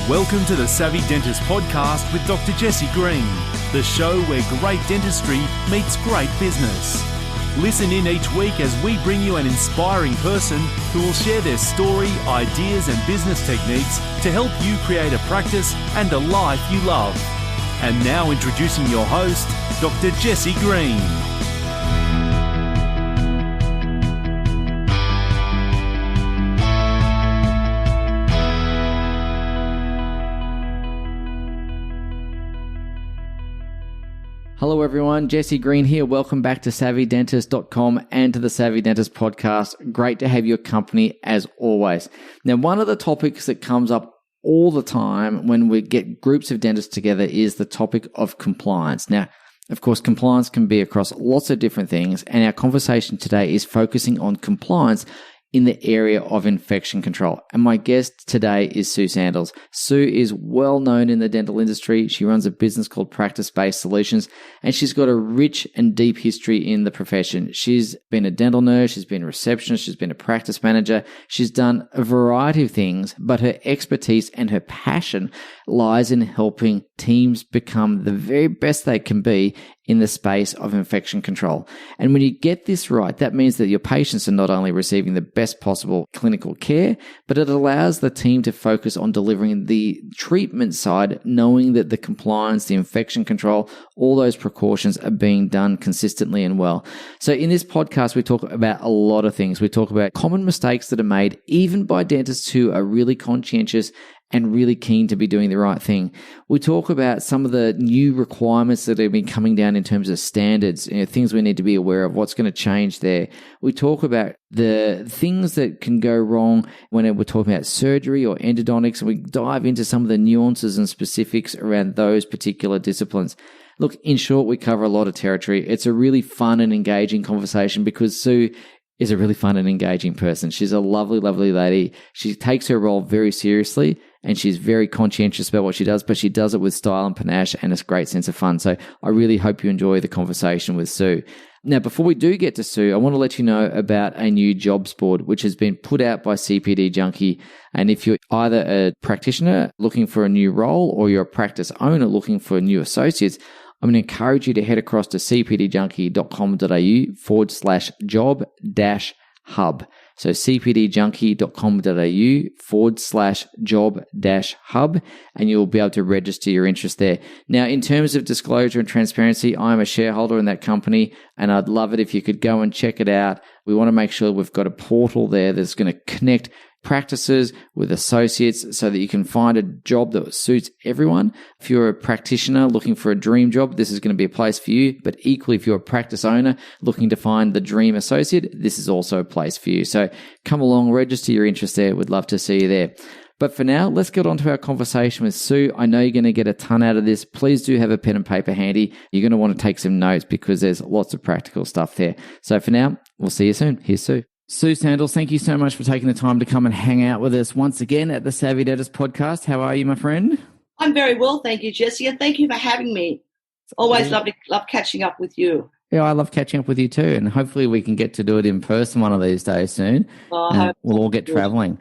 Welcome to the Savvy Dentist podcast with Dr. Jesse Green, the show where great dentistry meets great business. Listen in each week as we bring you an inspiring person who will share their story, ideas and business techniques to help you create a practice and a life you love. And now introducing your host, Dr. Jesse Green. Hello everyone, Jesse Green here. Welcome back to SavvyDentist.com and to the Savvy Dentist podcast. Great to have your company as always. Now, one of the topics that comes up all the time when we get groups of dentists together is the topic of compliance. Now, of course, compliance can be across lots of different things, and our conversation today is focusing on compliance in the area of infection control. And my guest today is Sue Sandles. Sue is well known in the dental industry. She runs a business called Practice-Based Solutions, and she's got a rich and deep history in the profession. She's been a dental nurse, she's been a receptionist, she's been a practice manager. She's done a variety of things, but her expertise and her passion lies in helping teams become the very best they can be in the space of infection control. And when you get this right, that means that your patients are not only receiving the best possible clinical care, but it allows the team to focus on delivering the treatment side, knowing that the compliance, the infection control, all those precautions are being done consistently and well. So in this podcast, we talk about a lot of things. We talk about common mistakes that are made even by dentists who are really conscientious and really keen to be doing the right thing. We talk about some of the new requirements that have been coming down in terms of standards, things we need to be aware of, what's going to change there. We talk about the things that can go wrong when we're talking about surgery or endodontics, and we dive into some of the nuances and specifics around those particular disciplines. Look, in short, we cover a lot of territory. It's a really fun and engaging conversation because Sue is a really fun and engaging person. She's a lovely, lovely lady. She takes her role very seriously, and she's very conscientious about what she does, but she does it with style and panache and a great sense of fun. So I really hope you enjoy the conversation with Sue. Now, before we do get to Sue, I want to let you know about a new jobs board, which has been put out by CPD Junkie. And if you're either a practitioner looking for a new role or you're a practice owner looking for new associates, I'm going to encourage you to head across to cpdjunkie.com.au/job-hub. So cpdjunkie.com.au/job-hub, and you'll be able to register your interest there. Now, in terms of disclosure and transparency, I'm a shareholder in that company, and I'd love it if you could go and check it out. We want to make sure we've got a portal there that's going to connect practices with associates so that you can find a job that suits everyone. If you're a practitioner looking for a dream job, this is going to be a place for you. But equally, if you're a practice owner looking to find the dream associate, this is also a place for you. So come along, register your interest there. We'd love to see you there. But for now, let's get on to our conversation with Sue. I know you're going to get a ton out of this. Please do have a pen and paper handy. You're going to want to take some notes because there's lots of practical stuff there. So for now, we'll see you soon. Here's Sue. Sue Sandles, thank you so much for taking the time to come and hang out with us once again at the Savvy Dentist podcast. How are you, my friend? I'm very well, thank you, Jesse, and thank you for having me. Always love catching up with you. Yeah, I love catching up with you too, and hopefully we can get to do it in person one of these days soon. We'll all get traveling.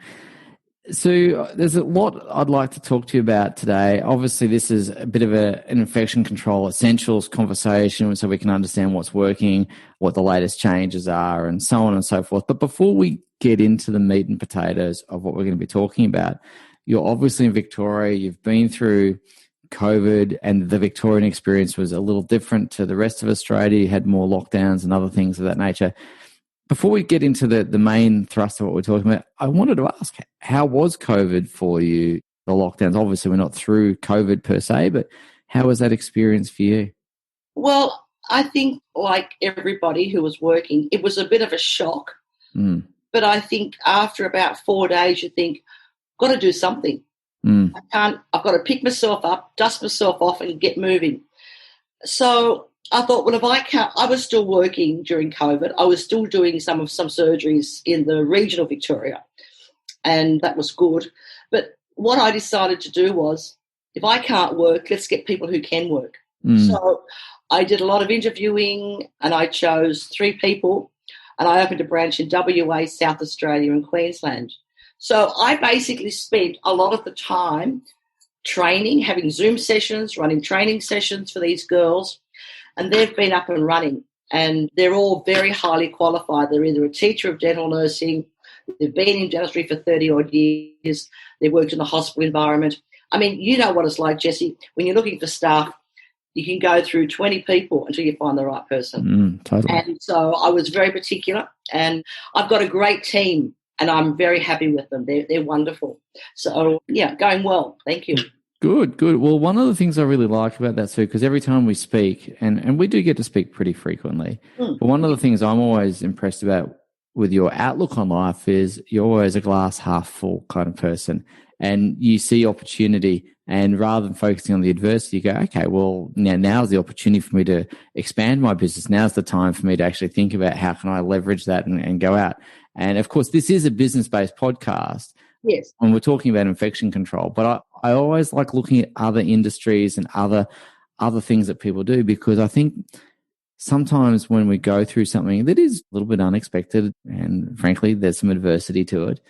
So there's a lot I'd like to talk to you about today. Obviously, this is a bit of an infection control essentials conversation so we can understand what's working, what the latest changes are, and so on and so forth. But before we get into the meat and potatoes of what we're going to be talking about, you're obviously in Victoria. You've been through COVID, and the Victorian experience was a little different to the rest of Australia. You had more lockdowns and other things of that nature. Before we get into the main thrust of what we're talking about, I wanted to ask, how was COVID for you, the lockdowns? Obviously, we're not through COVID per se, but how was that experience for you? Well, I think like everybody who was working, it was a bit of a shock. But I think after about 4 days, you think, got to do something. I've got to pick myself up, dust myself off and get moving. So I thought, well, if I can't, I was still working during COVID. I was still doing some surgeries in the regional Victoria, and that was good. But what I decided to do was, if I can't work, let's get people who can work. So I did a lot of interviewing, and I chose 3 people, and I opened a branch in WA, South Australia and Queensland. So I basically spent a lot of the time training, having Zoom sessions, running training sessions for these girls, and they've been up and running. And they're all very highly qualified. They're either a teacher of dental nursing, they've been in dentistry for 30-odd years, they've worked in the hospital environment. I mean, you know what it's like, Jesse, when you're looking for staff, you can go through 20 people until you find the right person. Totally. And so I was very particular, and I've got a great team, and I'm very happy with them. They're wonderful. So, yeah, going well. Thank you. Good. Well, one of the things I really like about that, Sue, because every time we speak, and we do get to speak pretty frequently, but one of the things I'm always impressed about with your outlook on life is you're always a glass half full kind of person, and you see opportunity, and rather than focusing on the adversity, you go, okay, well, now's the opportunity for me to expand my business. Now's the time for me to actually think about how can I leverage that and go out. And of course, this is a business-based podcast. Yes. And we're talking about infection control, but I always like looking at other industries and other things that people do, because I think sometimes when we go through something that is a little bit unexpected and frankly there's some adversity to it,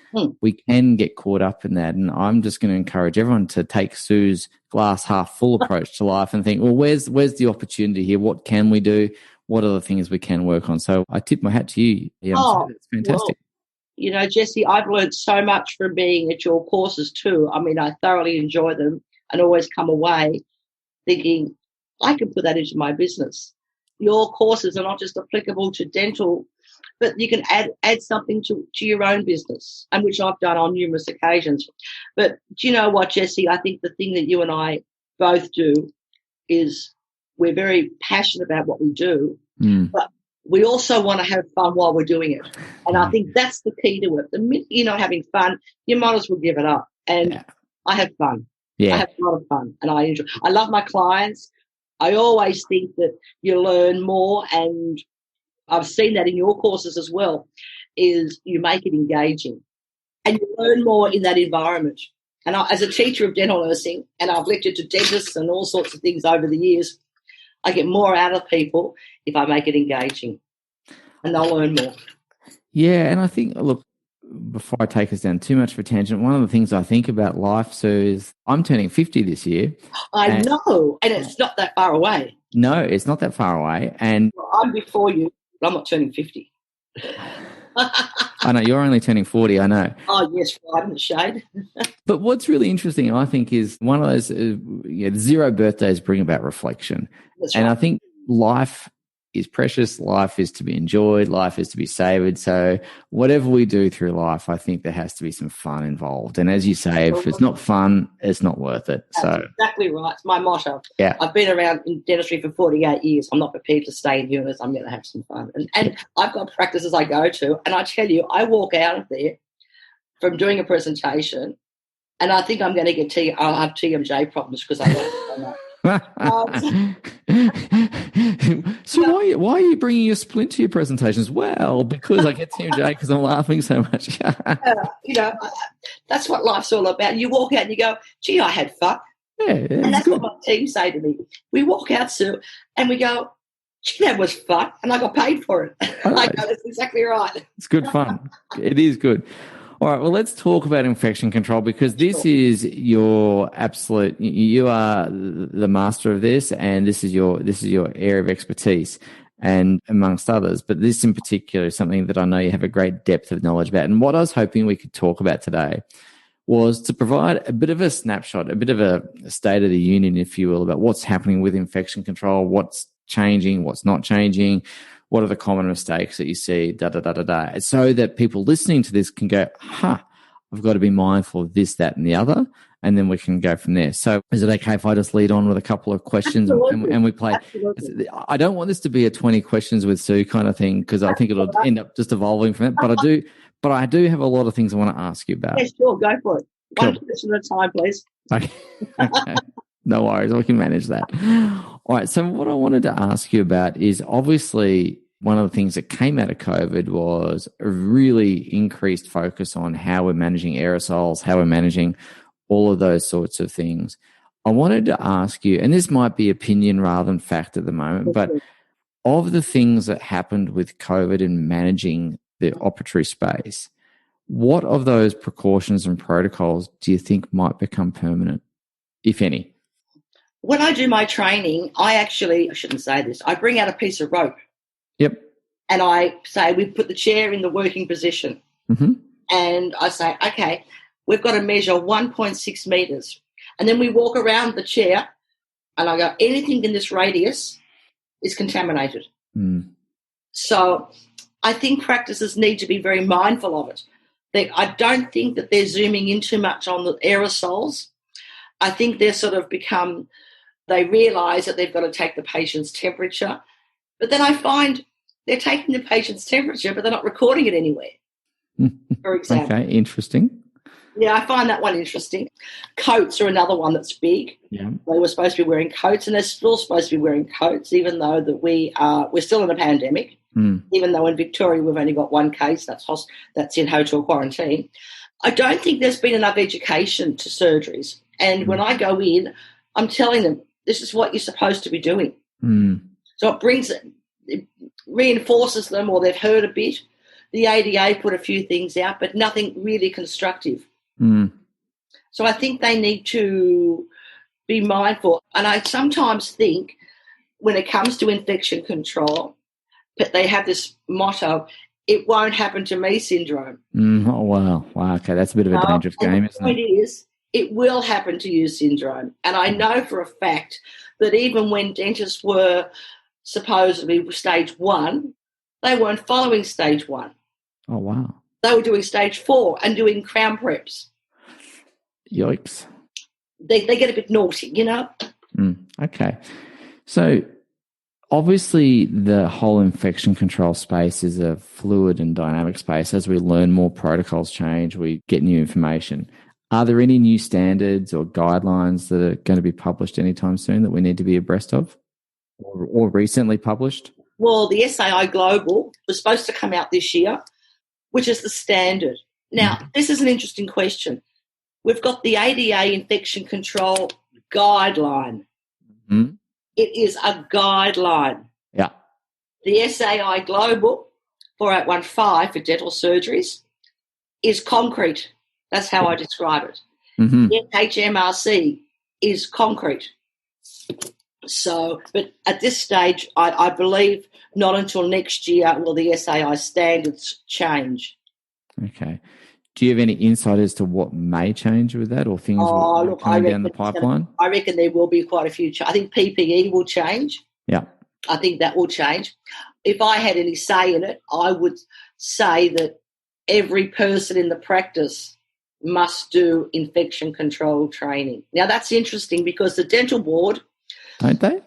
we can get caught up in that. And I'm just going to encourage everyone to take Sue's glass half full approach to life and think, well, where's the opportunity here? What can we do? What are the things we can work on? So I tip my hat to you. Yeah, that's fantastic. Well, you know, Jesse, I've learned so much from being at your courses too. I mean, I thoroughly enjoy them and always come away thinking, I can put that into my business. Your courses are not just applicable to dental, but you can add something to your own business, and which I've done on numerous occasions. But do you know what, Jesse? I think the thing that you and I both do is we're very passionate about what we do, but we also want to have fun while we're doing it. And I think that's the key to it. The minute you're not having fun, you might as well give it up. And I have fun. I have a lot of fun, and I enjoy. I love my clients. I always think that you learn more, and I've seen that in your courses as well, is you make it engaging. And you learn more in that environment. And as a teacher of dental nursing, and I've lectured to dentists and all sorts of things over the years, I get more out of people if I make it engaging, and they'll learn more. Yeah, and I think, look, before I take us down too much of a tangent, one of the things I think about life, Sue, is I'm turning 50 this year. I know, and it's not that far away. No, it's not that far away. And I'm before you, but I'm not turning 50. I know, you're only turning 40, I know. Oh, yes, right in the shade. But what's really interesting, I think, is one of those zero birthdays bring about reflection. That's and right. I think life is precious. Life is to be enjoyed. Life is to be savored. So whatever we do through life, I think there has to be some fun involved. And as you say, if it's not fun, it's not worth it. That's exactly right. It's my motto. Yeah. I've been around in dentistry for 48 years. I'm not prepared to stay in here unless I'm going to have some fun. And I've got practices I go to, and I tell you, I walk out of there from doing a presentation, and I think I'm going to get I'll have TMJ problems because I don't so much. So why are you bringing your splint to your presentations? Well, because I get TMJ because I'm laughing so much. That's what life's all about. You walk out and you go, gee, I had fun. Yeah, and that's good. What my team say to me. We walk out, Sue, and we go, gee, that was fun, and I got paid for it. I go, that's exactly right. It's good fun. It is good. All right, well, let's talk about infection control, because this is your absolute. You are the master of this, and this is your area of expertise, and amongst others. But this in particular is something that I know you have a great depth of knowledge about. And what I was hoping we could talk about today was to provide a bit of a snapshot, a bit of a state of the union, if you will, about what's happening with infection control, what's changing, what's not changing. What are the common mistakes that you see, so that people listening to this can go, I've got to be mindful of this, that, and the other, and then we can go from there. So is it okay if I just lead on with a couple of questions and we play? Absolutely. I don't want this to be a 20 questions with Sue kind of thing, because I think it'll end up just evolving from it. But I do have a lot of things I want to ask you about. Yeah, sure, go for it. One question at a time, please. Okay. No worries, we can manage that. All right, so what I wanted to ask you about is, obviously, one of the things that came out of COVID was a really increased focus on how we're managing aerosols, how we're managing all of those sorts of things. I wanted to ask you, and this might be opinion rather than fact at the moment, but of the things that happened with COVID in managing the operatory space, what of those precautions and protocols do you think might become permanent? if any? When I do my training, I shouldn't say this, I bring out a piece of rope. Yep. And I say, we put the chair in the working position. Mm-hmm. And I say, okay, we've got to measure 1.6 metres. And then we walk around the chair and I go, anything in this radius is contaminated. Mm. So I think practices need to be very mindful of it. I don't think that they're zooming in too much on the aerosols. I think they're sort of they realise that they've got to take the patient's temperature. But then I find they're taking the patient's temperature, but they're not recording it anywhere, for example. Okay, interesting. Yeah, I find that one interesting. Coats are another one that's big. Yeah. They were supposed to be wearing coats, and they're still supposed to be wearing coats, even though that we're still in a pandemic. Even though in Victoria we've only got one case that's in hotel quarantine. I don't think there's been enough education to surgeries. And when I go in, I'm telling them, this is what you're supposed to be doing. So it reinforces them, or they've heard a bit. The ADA put a few things out, but nothing really constructive. So I think they need to be mindful. And I sometimes think when it comes to infection control, but they have this motto, it won't happen to me syndrome. Oh, wow. Wow, okay, that's a bit of a dangerous game, isn't it? The point is, it will happen to you syndrome. And I know for a fact that even when dentists were supposedly stage 1, they weren't following stage 1. Oh, wow. They were doing stage 4 and doing crown preps. Yikes. They get a bit naughty, you know? Okay. So obviously the whole infection control space is a fluid and dynamic space. As we learn more, protocols change, we get new information. Are there any new standards or guidelines that are going to be published anytime soon that we need to be abreast of or recently published? Well, the SAI Global was supposed to come out this year, which is the standard. Now, this is an interesting question. We've got the ADA infection control guideline. It is a guideline. Yeah. The SAI Global 4815 for dental surgeries is concrete. That's how I describe it. The HMRC is concrete. So, but at this stage, I believe not until next year will the SAI standards change. Okay. Do you have any insight as to what may change with that or things coming down the pipeline? I reckon there will be quite a few. I think PPE will change. Yeah. I think that will change. If I had any say in it, I would say that every person in the practice must do infection control training. Now, that's interesting because the dental board... Don't they?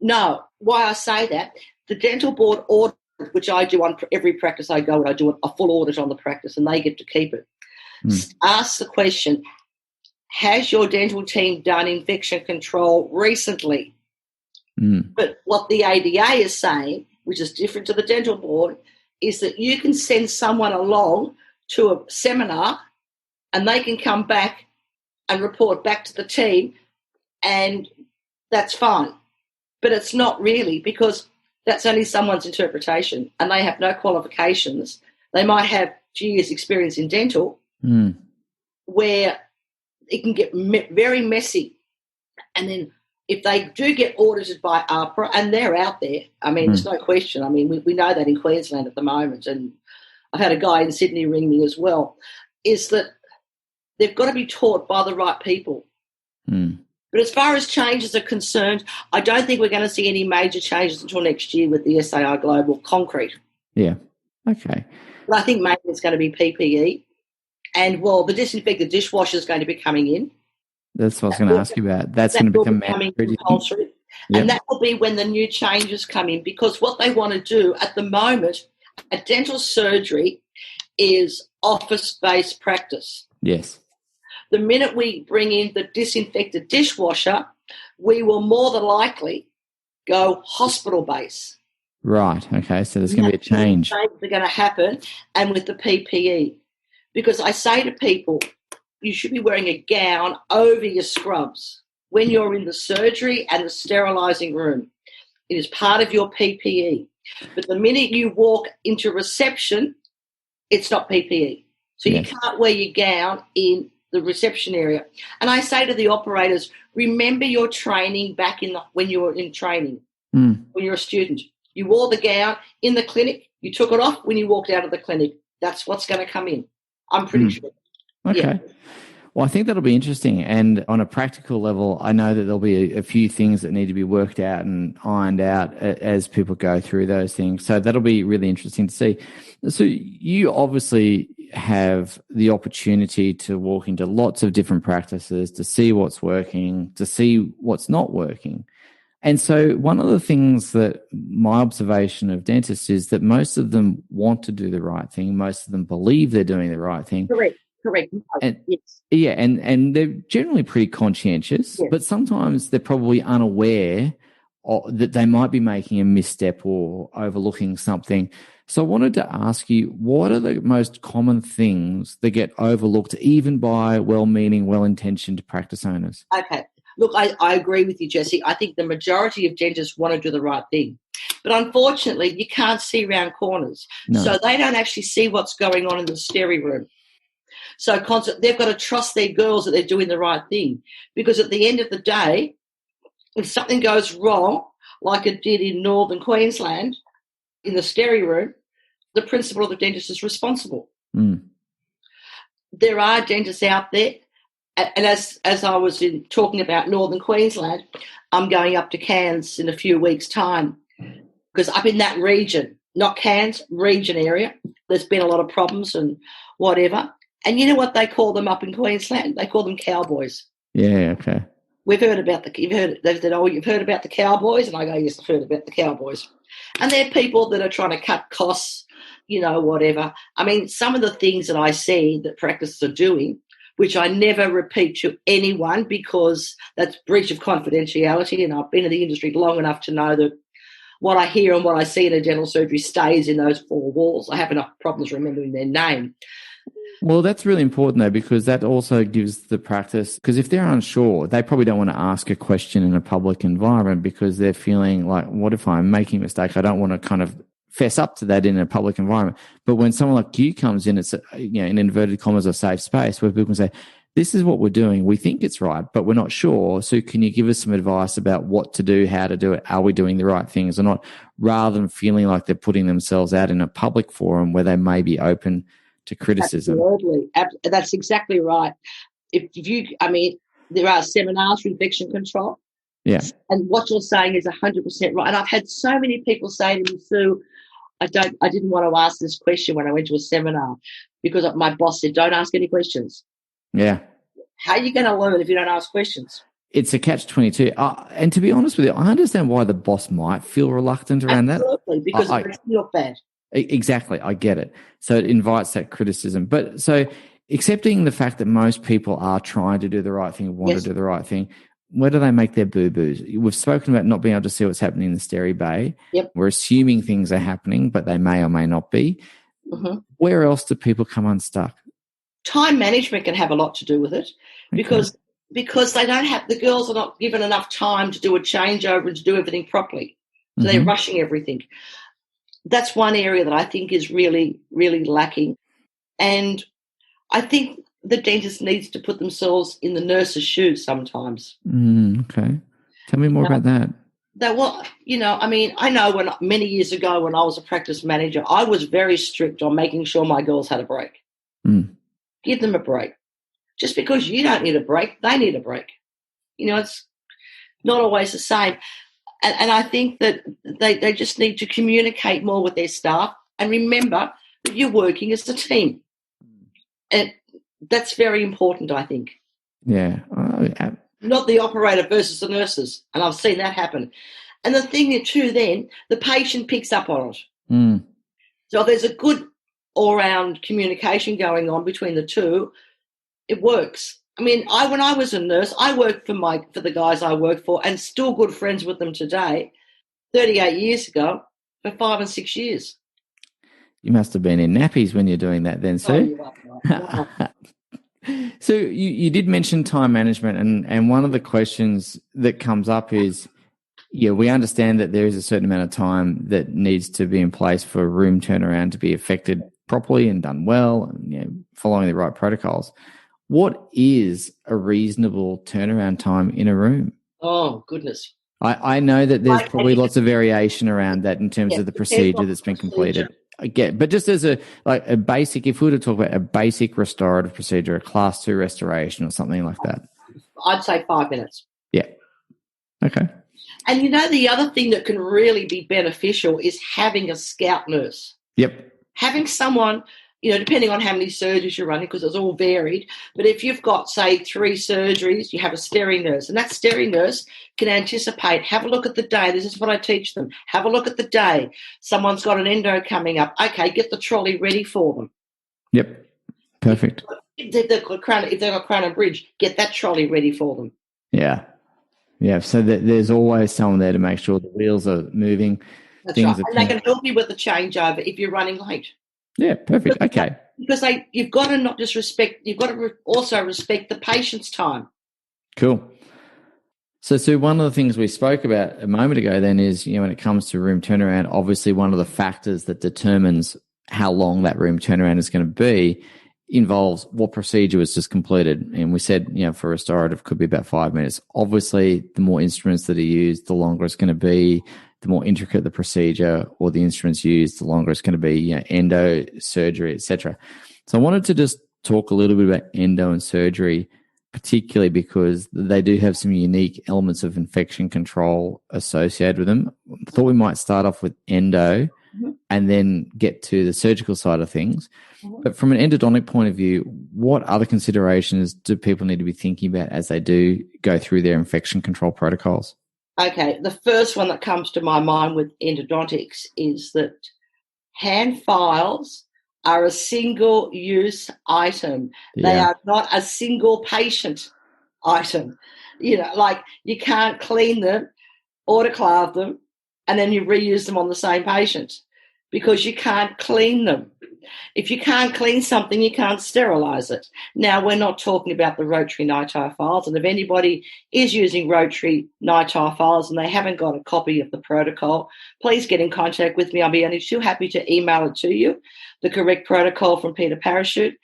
No. Why I say that, the dental board audit, which I do on every practice I go, and I do a full audit on the practice, and they get to keep it. Ask the question, has your dental team done infection control recently? But what the ADA is saying, which is different to the dental board, is that you can send someone along to a seminar and they can come back and report back to the team, and that's fine. But it's not really, because that's only someone's interpretation and they have no qualifications. They might have 2 years' experience in dental where it can get very messy. And then if they do get audited by APRA, and they're out there, I mean, there's no question. I mean, we know that in Queensland at the moment, and I've had a guy in Sydney ring me as well, is that they've got to be taught by the right people. But as far as changes are concerned, I don't think we're going to see any major changes until next year with the SAI Global concrete. Yeah. Okay. But I think maybe it's going to be PPE. And, well, the disinfected dishwasher is going to be coming in. That's what I was going to ask you about. That's going to become compulsory. Yep. And that will be when the new changes come in, because what they want to do at the moment, a dental surgery is office-based practice. Yes. The minute we bring in the disinfected dishwasher, we will more than likely go hospital-based. Right, okay, so there's going to be a change. Changes are going to happen, and with the PPE. Because I say to people, you should be wearing a gown over your scrubs when you're in the surgery and the sterilising room. It is part of your PPE. But the minute you walk into reception, it's not PPE. So you can't wear your gown in the reception area. And I say to the operators, remember your training back when you were in training, when you're a student. You wore the gown in the clinic. You took it off when you walked out of the clinic. That's what's going to come in. I'm pretty sure. Okay. Yeah. Well, I think that'll be interesting. And on a practical level, I know that there'll be a few things that need to be worked out and ironed out as people go through those things. So that'll be really interesting to see. So you obviously have the opportunity to walk into lots of different practices, to see what's working, to see what's not working. And so one of the things that my observation of dentists is that most of them want to do the right thing. Most of them believe they're doing the right thing. Correct. And, yes. Yeah, and they're generally pretty conscientious, yes. But sometimes they're probably unaware that they might be making a misstep or overlooking something. So I wanted to ask you, what are the most common things that get overlooked even by well-meaning, well-intentioned practice owners? Okay. Look, I agree with you, Jesse. I think the majority of dentists want to do the right thing. But unfortunately, you can't see around corners. No. So they don't actually see what's going on in the steri room. So they've got to trust their girls that they're doing the right thing. Because at the end of the day, if something goes wrong, like it did in northern Queensland, in the steri room, the principal of the dentist is responsible. There are dentists out there. And as I was talking about northern Queensland, I'm going up to Cairns in a few weeks' time because up in that region, not Cairns, region area, there's been a lot of problems and whatever. And you know what they call them up in Queensland? They call them cowboys. Yeah, okay. We've heard about they said, oh, you've heard about the cowboys? And I go, yes, I've heard about the cowboys. And they're people that are trying to cut costs, whatever. I mean, some of the things that I see that practices are doing, which I never repeat to anyone because that's breach of confidentiality, and I've been in the industry long enough to know that what I hear and what I see in a dental surgery stays in those four walls. I have enough problems remembering their name. Well, that's really important, though, because that also gives the practice, because if they're unsure, they probably don't want to ask a question in a public environment because they're feeling like, what if I'm making a mistake? I don't want to kind of fess up to that in a public environment. But when someone like you comes in, it's in inverted commas, a safe space where people can say, this is what we're doing. We think it's right, but we're not sure. So can you give us some advice about what to do, how to do it? Are we doing the right things or not? Rather than feeling like they're putting themselves out in a public forum where they may be open to criticism. Absolutely. That's exactly right. There are seminars for infection control. Yeah. And what you're saying is 100% right. And I've had so many people say to me, Sue, I didn't want to ask this question when I went to a seminar because my boss said, don't ask any questions. Yeah. How are you going to learn if you don't ask questions? It's a catch-22. And to be honest with you, I understand why the boss might feel reluctant around that. Absolutely, because it makes you look bad. Exactly. I get it. So it invites that criticism. But so accepting the fact that most people are trying to do the right thing, want to do the right thing, where do they make their boo-boos? We've spoken about not being able to see what's happening in the steri bay. Yep. We're assuming things are happening, but they may or may not be. Mm-hmm. Where else do people come unstuck? Time management can have a lot to do with it because they don't have, the girls are not given enough time to do a changeover and to do everything properly. So they're rushing everything. That's one area that I think is really, really lacking. And I think the dentist needs to put themselves in the nurse's shoes sometimes. Okay. Tell me more about that. I know many years ago when I was a practice manager, I was very strict on making sure my girls had a break. Give them a break. Just because you don't need a break, they need a break. It's not always the same. And I think that they just need to communicate more with their staff and remember that you're working as a team. And that's very important, I think. Yeah. Not the operator versus the nurses. And I've seen that happen. And the thing too then, the patient picks up on it. So if there's a good all-round communication going on between the two, it works. I mean, when I was a nurse, I worked for the guys I worked for and still good friends with them today, 38 years ago, for 5 and 6 years. You must have been in nappies when you're doing that then, Sue. So you did mention time management, and one of the questions that comes up is, we understand that there is a certain amount of time that needs to be in place for room turnaround to be effected properly and done well, and following the right protocols. What is a reasonable turnaround time in a room? Oh, goodness. I know that there's probably lots of variation around that in terms of the procedure that's been completed. I get, but just as a basic, if we were to talk about a basic restorative procedure, a class 2 restoration or something like that, I'd say 5 minutes. Yeah. Okay. And the other thing that can really be beneficial is having a scout nurse. Yep. Having someone, depending on how many surgeries you're running, because it's all varied, but if you've got, say, 3 surgeries, you have a steering nurse, and that steering nurse can anticipate, have a look at the day. This is what I teach them. Have a look at the day. Someone's got an endo coming up. Okay, get the trolley ready for them. Yep. Perfect. If they've got crown and bridge, get that trolley ready for them. Yeah. Yeah. So there's always someone there to make sure the wheels are moving. That's right. And they can help you with the changeover if you're running late. Yeah, perfect. Okay. Because you've got to not just respect, you've got to also respect the patient's time. Cool. So Sue, one of the things we spoke about a moment ago then is, when it comes to room turnaround, obviously one of the factors that determines how long that room turnaround is going to be involves what procedure was just completed. And we said, for restorative could be about 5 minutes. Obviously, the more instruments that are used, the longer it's going to be. The more intricate the procedure or the instruments used, the longer it's going to be, endo, surgery, etc. So I wanted to just talk a little bit about endo and surgery, particularly because they do have some unique elements of infection control associated with them. I thought we might start off with endo and then get to the surgical side of things. But from an endodontic point of view, what other considerations do people need to be thinking about as they do go through their infection control protocols? Okay, the first one that comes to my mind with endodontics is that hand files are a single-use item. Yeah. They are not a single patient item. You can't clean them, autoclave them, and then you reuse them on the same patient because you can't clean them. If you can't clean something, you can't sterilize it. Now, we're not talking about the rotary nitrile files, and if anybody is using rotary nitrile files and they haven't got a copy of the protocol, please get in contact with me. I'll be only too happy to email it to you, the correct protocol from Peter Parachute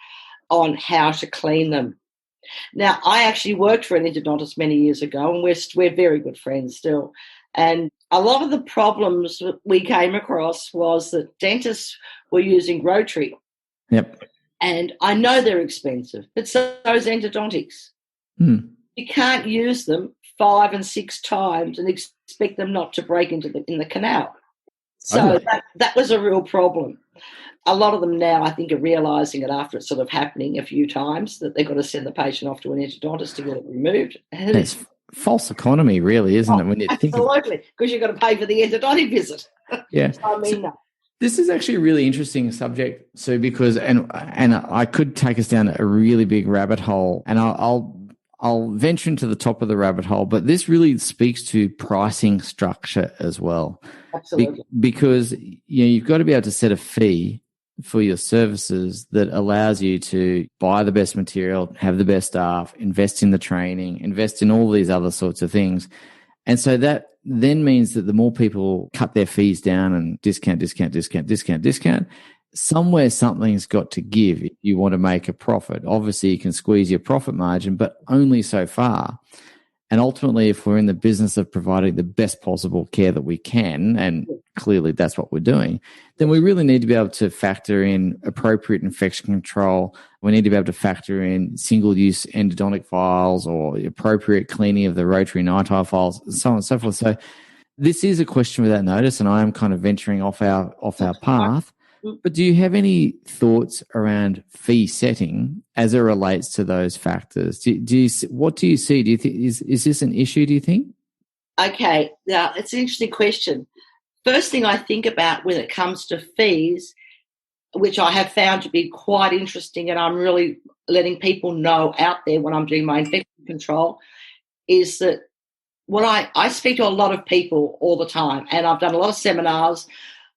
on how to clean them. Now, I actually worked for an endodontist many years ago, and we're very good friends still. And a lot of the problems that we came across was that dentists were using rotary. Yep. And I know they're expensive, but so is endodontics. You can't use them 5 and 6 times and expect them not to break in the canal. So that was a real problem. A lot of them now, I think, are realising it after it's sort of happening a few times that they've got to send the patient off to an endodontist to get it removed. It's false economy, really, isn't it? When you absolutely, because you've got to pay for the endodontic visit. Yeah. This is actually a really interesting subject, Sue, because and I could take us down a really big rabbit hole, and I'll venture into the top of the rabbit hole, but this really speaks to pricing structure as well. Absolutely. Because you've got to be able to set a fee for your services that allows you to buy the best material, have the best staff, invest in the training, invest in all these other sorts of things. And so that then means that the more people cut their fees down and discount, somewhere something's got to give if you want to make a profit. Obviously, you can squeeze your profit margin, but only so far. And ultimately, if we're in the business of providing the best possible care that we can, and clearly that's what we're doing, then we really need to be able to factor in appropriate infection control. We need to be able to factor in single-use endodontic files or appropriate cleaning of the rotary nitrile files, and so on and so forth. So this is a question without notice, and I am kind of venturing off our path. But do you have any thoughts around fee setting as it relates to those factors? What do you see? Do you think is this an issue, do you think? Okay, now it's an interesting question. First thing I think about when it comes to fees, which I have found to be quite interesting, and I'm really letting people know out there when I'm doing my infection control, is that I speak to a lot of people all the time, and I've done a lot of seminars,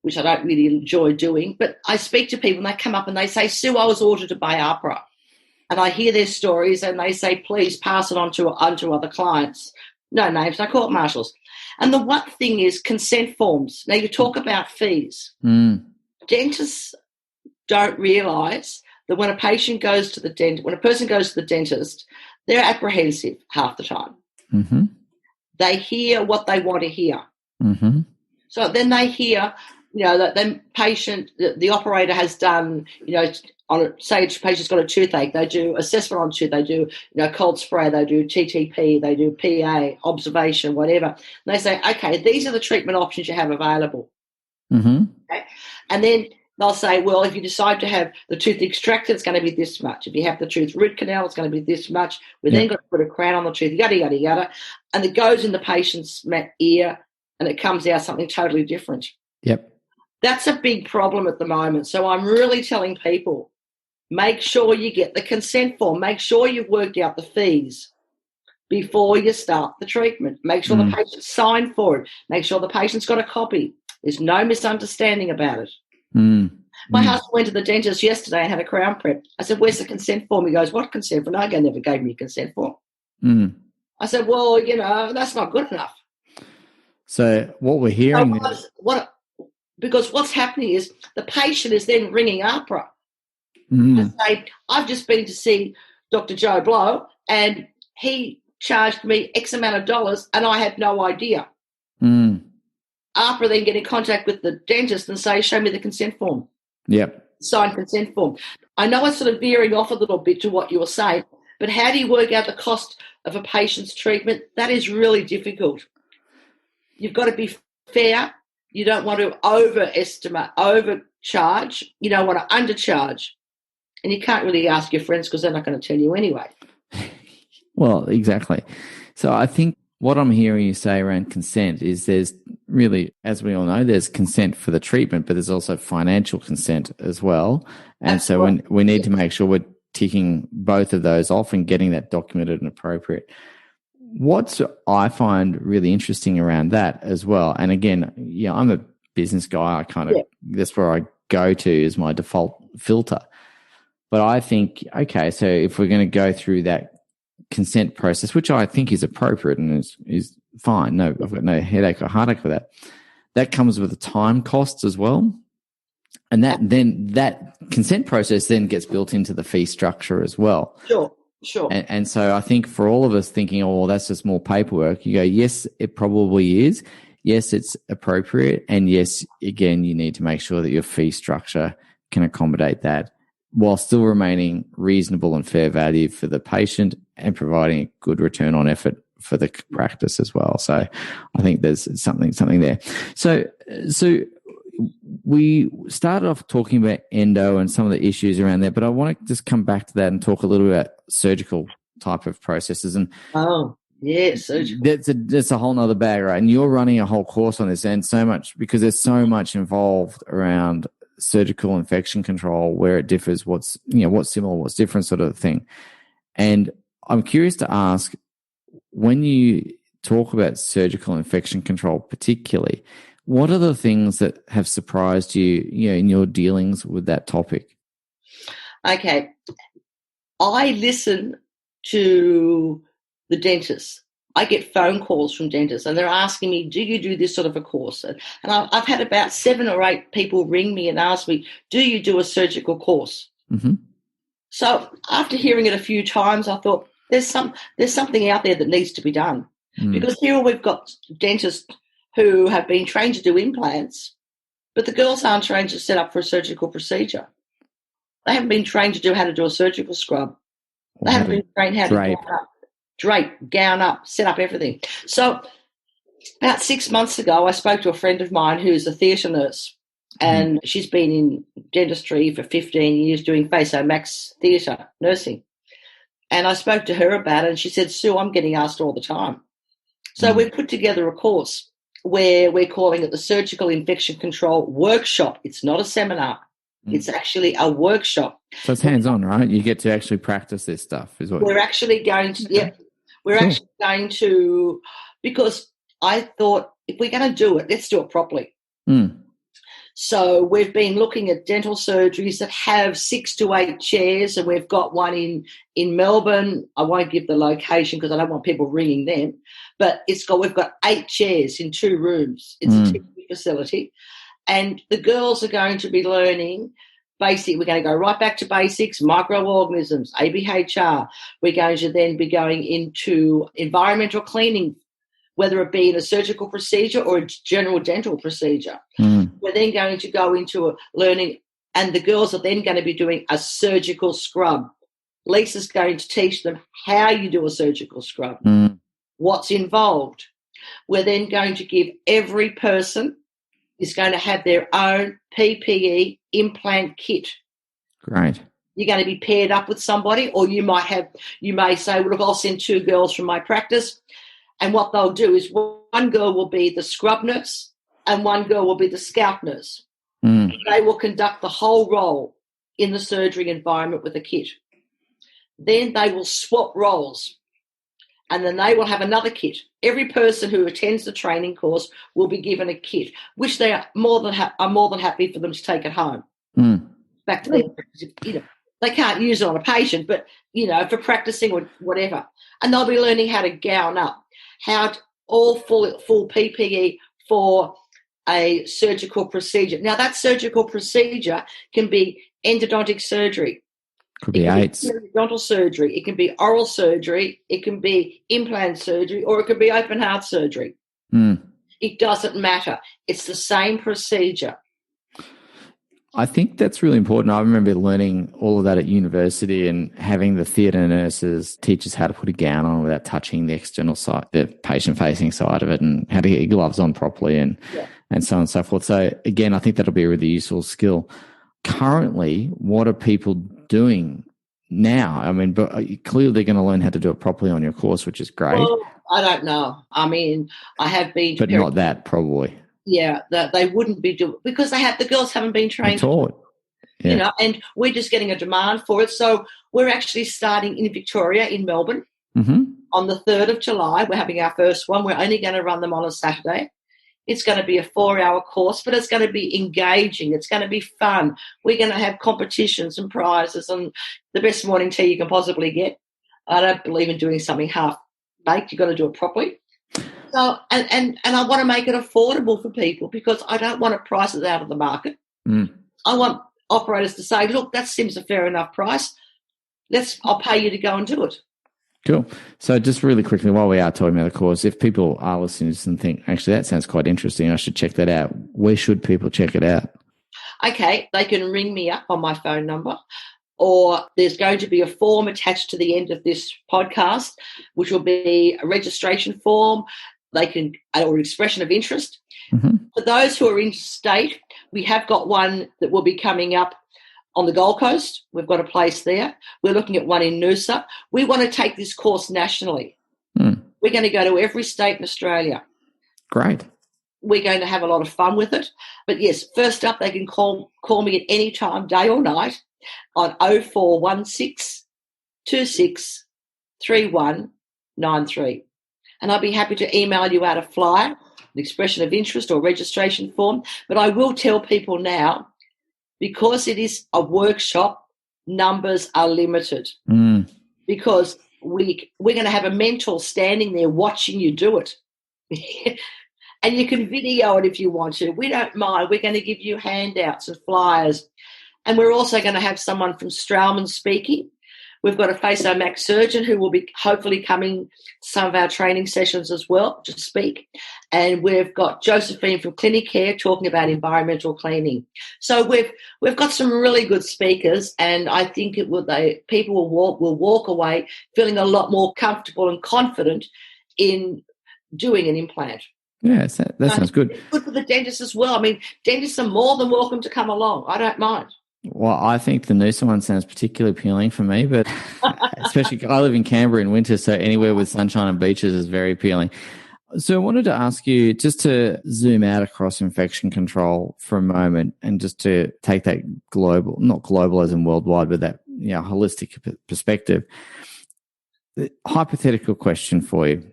which I don't really enjoy doing, but I speak to people and they come up and they say, Sue, I was audited by APRA. And I hear their stories and they say, please pass it on to other clients. No names, no court martials. And the one thing is consent forms. Now, you talk about fees. Dentists don't realise that when a person goes to the dentist, they're apprehensive half the time. Mm-hmm. They hear what they want to hear. Mm-hmm. So then they hear, that the operator has done, say a patient's got a toothache, they do assessment on tooth, they do, cold spray, they do TTP, they do PA, observation, whatever. And they say, okay, these are the treatment options you have available. Mm-hmm. Okay? And then they'll say, well, if you decide to have the tooth extracted, it's going to be this much. If you have the tooth root canal, it's going to be this much. Then got to put a crown on the tooth, yada, yada, yada. And it goes in the patient's ear and it comes out something totally different. Yep. That's a big problem at the moment. So I'm really telling people, make sure you get the consent form. Make sure you've worked out the fees before you start the treatment. Make sure the patient signed for it. Make sure the patient's got a copy. There's no misunderstanding about it. My husband went to the dentist yesterday and had a crown prep. I said, where's the consent form? He goes, what consent form? No, they never gave me a consent form. I said, well, that's not good enough. So what we're hearing because what's happening is the patient is then ringing APRA and say, I've just been to see Dr. Joe Blow and he charged me X amount of dollars and I had no idea. APRA then get in contact with the dentist and say, show me the consent form. Yep. Signed consent form. I know it's sort of veering off a little bit to what you were saying, but how do you work out the cost of a patient's treatment? That is really difficult. You've got to be fair. You don't want to overcharge. You don't want to undercharge. And you can't really ask your friends because they're not going to tell you anyway. Well, exactly. So I think what I'm hearing you say around consent is there's really, as we all know, there's consent for the treatment, but there's also financial consent as well. And That's so right. we need to make sure we're ticking both of those off and getting that documented and appropriate. What I find really interesting around that as well, and again, I'm a business guy. That's where I go to is my default filter. But I think, okay, so if we're going to go through that consent process, which I think is appropriate and is fine, I've got no headache or heartache with that. That comes with a time cost as well, and that consent process then gets built into the fee structure as well. Sure. And so I think for all of us thinking, oh, well, that's just more paperwork, you go, yes, it probably is. Yes, it's appropriate. And yes, again, you need to make sure that your fee structure can accommodate that while still remaining reasonable and fair value for the patient and providing a good return on effort for the practice as well. So I think there's something there. So we started off talking about endo and some of the issues around there, but I want to just come back to that and talk a little bit about surgical type of processes. And surgical. That's a whole nother bag, right? And you're running a whole course on this, and so much because there's so much involved around surgical infection control, where it differs, what's similar, what's different, sort of thing. And I'm curious to ask, when you talk about surgical infection control particularly, what are the things that have surprised you, in your dealings with that topic? Okay. I listen to the dentists. I get phone calls from dentists and they're asking me, do you do this sort of a course? And I've had about 7 or 8 people ring me and ask me, do you do a surgical course? Mm-hmm. So after hearing it a few times, I thought there's something out there that needs to be done. Because here we've got dentists who have been trained to do implants, but the girls aren't trained to set up for a surgical procedure. They haven't been trained to do how to do a surgical scrub. They haven't been trained how to drape, gown up, set up everything. So about 6 months ago, I spoke to a friend of mine who's a theatre nurse, and she's been in dentistry for 15 years doing Faso Max theatre nursing. And I spoke to her about it, and she said, Sue, I'm getting asked all the time. So we've put together a course where we're calling it the Surgical Infection Control Workshop. It's not a seminar. It's actually a workshop. So it's hands-on, right? You get to actually practice this stuff, is what we're actually going to. Actually going to, because I thought if we're going to do it, let's do it properly. So we've been looking at dental surgeries that have 6 to 8 chairs, and we've got one in Melbourne. I won't give the location because I don't want people ringing them, but we've got 8 chairs in 2 rooms. It's a teaching facility, and the girls are going to be learning We're going to go right back to basics, microorganisms, ABHR. We're going to then be going into environmental cleaning, whether it be in a surgical procedure or a general dental procedure. We're then going to go into learning, and the girls are then going to be doing a surgical scrub. Lisa's going to teach them how you do a surgical scrub, what's involved. We're then going to give every person is going to have their own PPE implant kit. Great. You're going to be paired up with somebody, or you may say, well, look, I'll send 2 girls from my practice. And what they'll do is one girl will be the scrub nurse and one girl will be the scalp nurse. They will conduct the whole role in the surgery environment with a kit. Then they will swap roles, and then they will have another kit. Every person who attends the training course will be given a kit, which they are more than happy for them to take it home. Back to their, they can't use it on a patient, but, for practicing or whatever. And they'll be learning how to gown up, all full PPE for a surgical procedure. Now, that surgical procedure can be endodontic surgery. Could be AIDS. Dental surgery. It can be oral surgery. It can be implant surgery, or it could be open heart surgery. It doesn't matter. It's the same procedure. I think that's really important. I remember learning all of that at university and having the theatre nurses teach us how to put a gown on without touching the external side, the patient-facing side of it, and how to get your gloves on properly and so on and so forth. So, again, I think that'll be a really useful skill. Currently, what are people doing now? I mean, but clearly they're going to learn how to do it properly on your course, which is great. Well, I don't know. I mean, I have been... But not that, probably. Yeah, that they wouldn't be doing, because the girls haven't been trained. Taught. Yeah. And we're just getting a demand for it. So we're actually starting in Victoria, in Melbourne, on the 3rd of July. We're having our first one. We're only going to run them on a Saturday. It's going to be a 4-hour course, but it's going to be engaging. It's going to be fun. We're going to have competitions and prizes and the best morning tea you can possibly get. I don't believe in doing something half-baked. You've got to do it properly. So, and I want to make it affordable for people, because I don't want to price it out of the market. I want operators to say, look, that seems a fair enough price. I'll pay you to go and do it. Cool. So just really quickly, while we are talking about the course, if people are listening to this and think, actually, that sounds quite interesting, I should check that out, where should people check it out? Okay, they can ring me up on my phone number, or there's going to be a form attached to the end of this podcast, which will be a registration form. Or expression of interest. For those who are interstate, we have got one that will be coming up on the Gold Coast. We've got a place there. We're looking at one in Noosa. We want to take this course nationally. We're going to go to every state in Australia. Great. We're going to have a lot of fun with it. But, yes, first up, they can call me at any time, day or night, on 0416 26 3193. And I'd be happy to email you out a flyer, an expression of interest or registration form. But I will tell people now, because it is a workshop, numbers are limited. Because we're going to have a mentor standing there watching you do it. And you can video it if you want to. We don't mind. We're going to give you handouts and flyers. And we're also going to have someone from Straumann speaking. We've got a Faso-Max surgeon who will be hopefully coming to some of our training sessions as well to speak. And we've got Josephine from Clinic Care talking about environmental cleaning. So we've got some really good speakers, and I think people will walk away feeling a lot more comfortable and confident in doing an implant. Yeah, that sounds good. It's good for the dentists as well. I mean, dentists are more than welcome to come along. I don't mind. Well, I think the Noosa one sounds particularly appealing for me, but especially I live in Canberra in winter, so anywhere with sunshine and beaches is very appealing. So I wanted to ask you just to zoom out across infection control for a moment and just to take that global, not global as in worldwide, but that holistic perspective. The hypothetical question for you.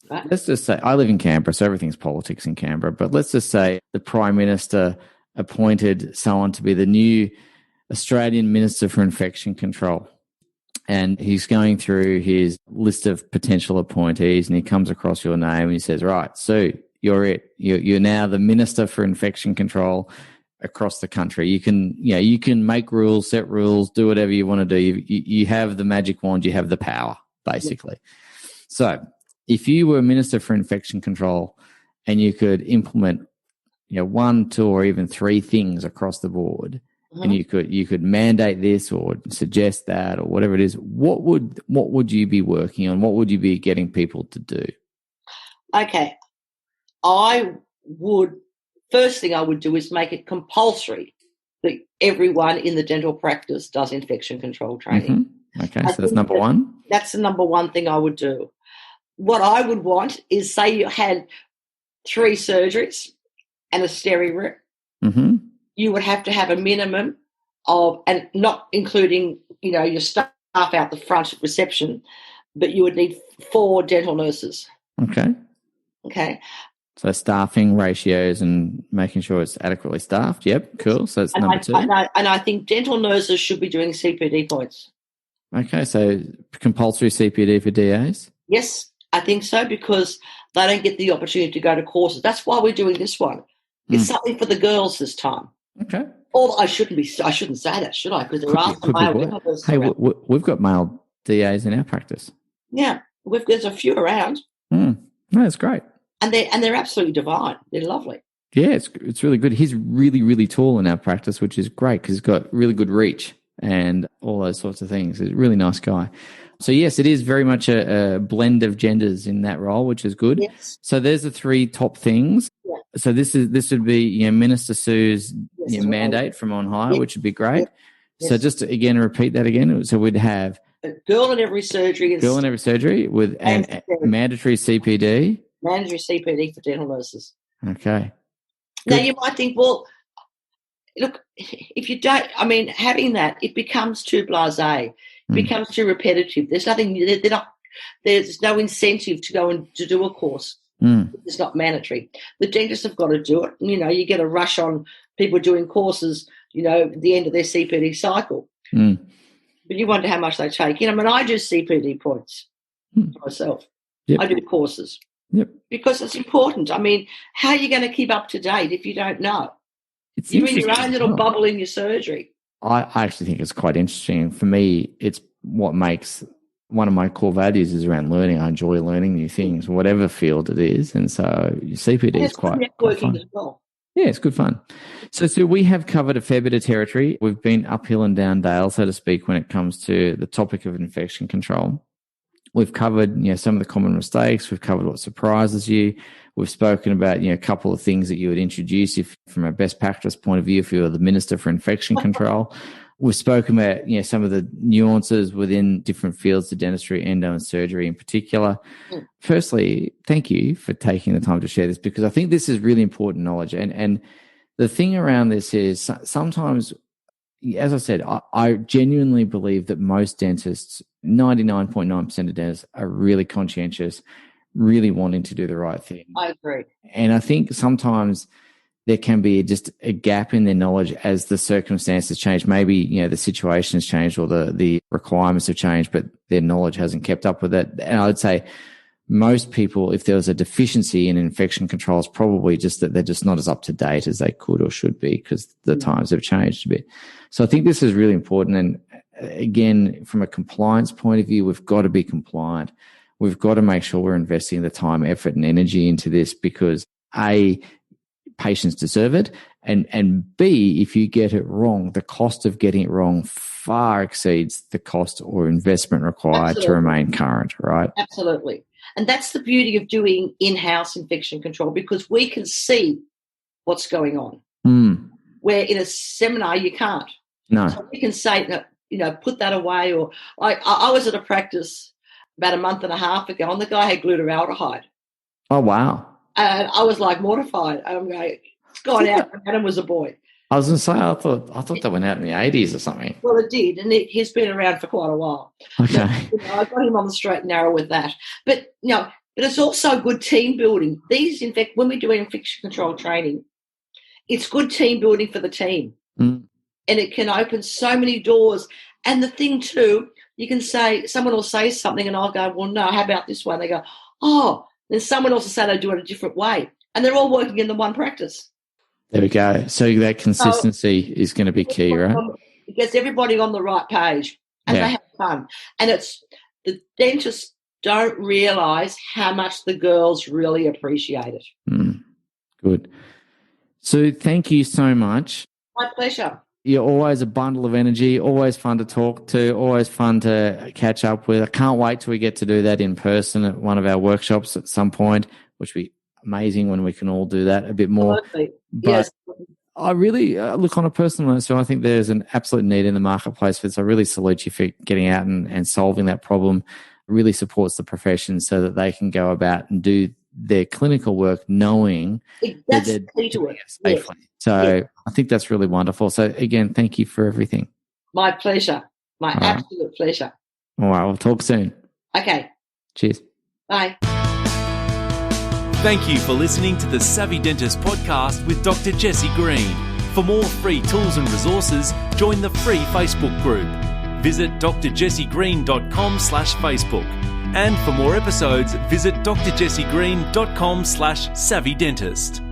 Right. Let's just say I live in Canberra, so everything's politics in Canberra, but let's just say the Prime Minister appointed someone to be the new Australian Minister for Infection Control. And he's going through his list of potential appointees, and he comes across your name and he says, right, Sue, you're it. You're now the Minister for Infection Control. across the country. You can make rules, set rules, do whatever you want to do. You have the magic wand, you have the power, basically. So if you were Minister for Infection Control and you could implement, 1, 2, or even 3 things across the board, and you could mandate this or suggest that or whatever it is, what would you be working on? What would you be getting people to do? Okay. First thing I would do is make it compulsory that everyone in the dental practice does infection control training. Okay, so that's number one. That's the number one thing I would do. What I would want is, say you had 3 surgeries and a steri rep, you would have to have a minimum of, and not including, your staff out the front at reception, but you would need 4 dental nurses. Okay. So staffing ratios and making sure it's adequately staffed. Yep, cool. So that's number 2. And I think dental nurses should be doing CPD points. Okay, so compulsory CPD for DAs? Yes, I think so, because they don't get the opportunity to go to courses. That's why we're doing this one. It's something for the girls this time. Okay. Or I shouldn't say that, should I? Because there are some male dental. Hey, we've got male DAs in our practice. Yeah, there's a few around. No, that's great. And they're absolutely divine. They're lovely. Yeah, it's really good. He's really, really tall in our practice, which is great because he's got really good reach and all those sorts of things. He's a really nice guy. So, yes, it is very much a blend of genders in that role, which is good. Yes. So there's the 3 top things. Yeah. So this would be Minister Sue's mandate from on high, which would be great. Yes. So just to, again, repeat that again. So we'd have a girl in every surgery. With and mandatory CPD. Mandatory CPD for dental nurses. Okay. Good. Now, you might think, well, look, if you don't, having that, it becomes too blasé. It becomes too repetitive. There's no incentive to go and to do a course. It's not mandatory. The dentists have got to do it. You get a rush on people doing courses, at the end of their CPD cycle. But you wonder how much they take. I do CPD points myself. Yep. I do courses. Yep. Because it's important. How are you going to keep up to date if you don't know? You're in your own little bubble in your surgery. I actually think it's quite interesting. For me, it's what makes one of my core values is around learning. I enjoy learning new things, whatever field it is. And so CPD is quite fun. As well. Yeah, it's good fun. So we have covered a fair bit of territory. We've been uphill and down dale, so to speak, when it comes to the topic of infection control. We've covered, some of the common mistakes. We've covered what surprises you. We've spoken about, a couple of things that you would introduce if, from a best practice point of view, if you were the Minister for Infection Control. We've spoken about, some of the nuances within different fields of dentistry, endo and surgery in particular. Firstly, thank you for taking the time to share this, because I think this is really important knowledge. And the thing around this is sometimes, as I said, I genuinely believe that most dentists, 99.9% of dentists, are really conscientious, really wanting to do the right thing. I agree. And I think sometimes there can be just a gap in their knowledge as the circumstances change. Maybe, the situation has changed or the requirements have changed, but their knowledge hasn't kept up with it. And I would say most people, if there was a deficiency in infection control, it's probably just that they're just not as up to date as they could or should be because the times have changed a bit. So I think this is really important. And again, from a compliance point of view, we've got to be compliant. We've got to make sure we're investing the time, effort, and energy into this because A, patients deserve it, and B, if you get it wrong, the cost of getting it wrong far exceeds the cost or investment required to remain current, right? Absolutely. And that's the beauty of doing in-house infection control because we can see what's going on. Where in a seminar you can't. No. So we can say, put that away. Or I was at a practice about a month and a half ago, and the guy had glutaraldehyde. Oh, wow. And I was like mortified. I'm going, it's gone out. Adam was a boy. I was going to say, I thought that went out in the 80s or something. Well, it did, and he's been around for quite a while. Okay. But, I got him on the straight and narrow with that. But but it's also good team building. When we do infection control training, it's good team building for the team. And it can open so many doors. And the thing too, you can say, someone will say something and I'll go, well, no, how about this one? They go, oh, then someone else will say they do it a different way. And they're all working in the one practice. There we go. So that consistency is going to be key, right? It gets everybody on the right page, and they have fun. And it's the dentists don't realise how much the girls really appreciate it. Good. So thank you so much. My pleasure. You're always a bundle of energy, always fun to talk to, always fun to catch up with. I can't wait till we get to do that in person at one of our workshops at some point, which will be amazing when we can all do that a bit more. Absolutely. But yes. I really look on a personal note, so I think there's an absolute need in the marketplace for this. I really salute you for getting out and solving that problem. It really supports the profession so that they can go about and do their clinical work knowing that's that they're key to it safely. Yes. So I think that's really wonderful. So again, thank you for everything. My pleasure. My absolute pleasure. All right, we'll talk soon. Okay. Cheers. Bye. Thank you for listening to the Savvy Dentist podcast with Dr. Jessie Green. For more free tools and resources, join the free Facebook group. Visit drjessiegreen.com/Facebook. And for more episodes, visit drjessiegreen.com/savvydentist.